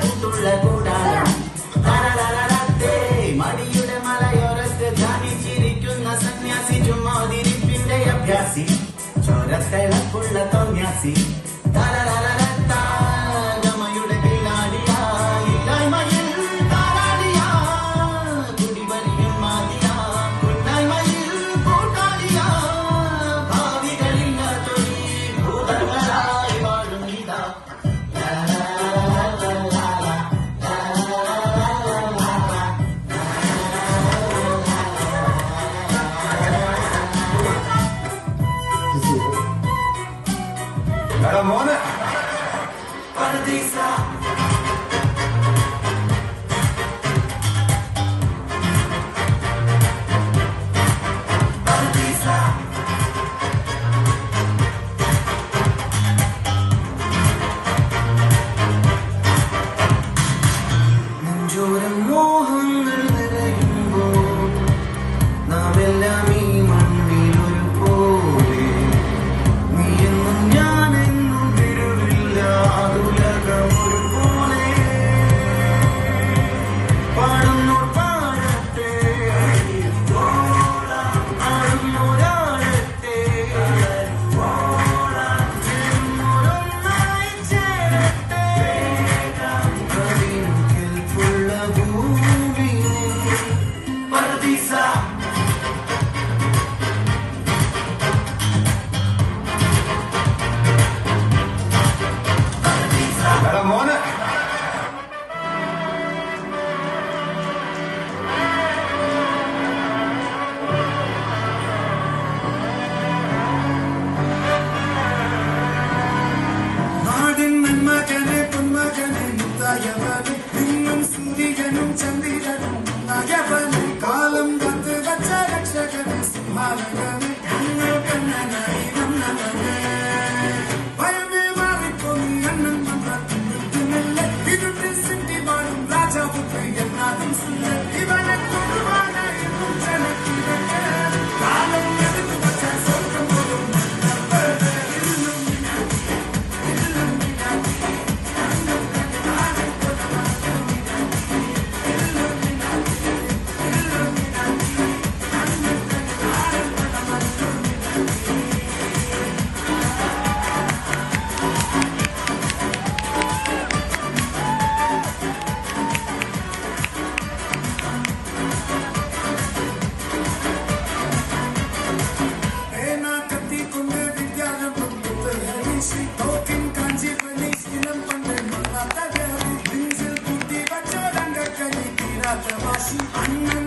കൂട്ടുള്ള കൂടാരം മടിയുടെ മലയോരത്ത് ധ്യാനിച്ചിരിക്കുന്ന സന്യാസി ചുമ്മാതിരിപ്പിന്റെ അഭ്യാസി ചോരത്തിളപ്പുള്ള തോന്യാസി ഗമയുടെ കില്ലാടിയാ ഇല്ലായ്മയിൽ താരാടിയാ കുടിവരിയും മാതിയാ കുന്നായ്മയിൽ കൂട്ടാളിയാ ഭാവികളില്ലാത്തൊരു ഭൂതങ്ങളായി വാഴും ഇതാ മോനെ Paradisa Paradisa നെഞ്ചോരം മോഹങ്ങൾ നിറയുമ്പോൾ നാമെല്ലാം ഈ മണ്ണിൽ ഒരു പോലെ നീയെന്നും ഞാനെന്നും തിരുവില്ല അതുലകം ഒരു പോലെ പാടുന്നു പാടട്ടെ പാടുന്നൊരാടട്ടെ ചേരുന്നൊരൊന്നായി ചേരട്ടെ കവിൻകെൽപ്പുള്ള ഭൂമി പർദീസ മോനെ നാടിൻ നന്മകനെ പൊന്മകനെ മുത്തായവനെ നിന്നും സൂര്യനും ചന്ദ്രനും നയവനെ കാലം കത്ത് വച്ച രക്ഷകനെ സിംഹാലകനെ നിങ്ങൾ കണ്ണനായി നന്നവനെ ഭയമേ മാറിപ്പോയി അണ്ണൻ മന്ത്രത്തില്ല ഇരുട്ടിൽ സിറ്റി വാഴും രാജാവുക്ക് എന്നാലും സുല്ല ഇവനെ കൊണ്ടുവാന എന്നും ജനത്തിരക്ക് കാലം എടുത്തു വച്ച സ്വർഗം പോലും I'm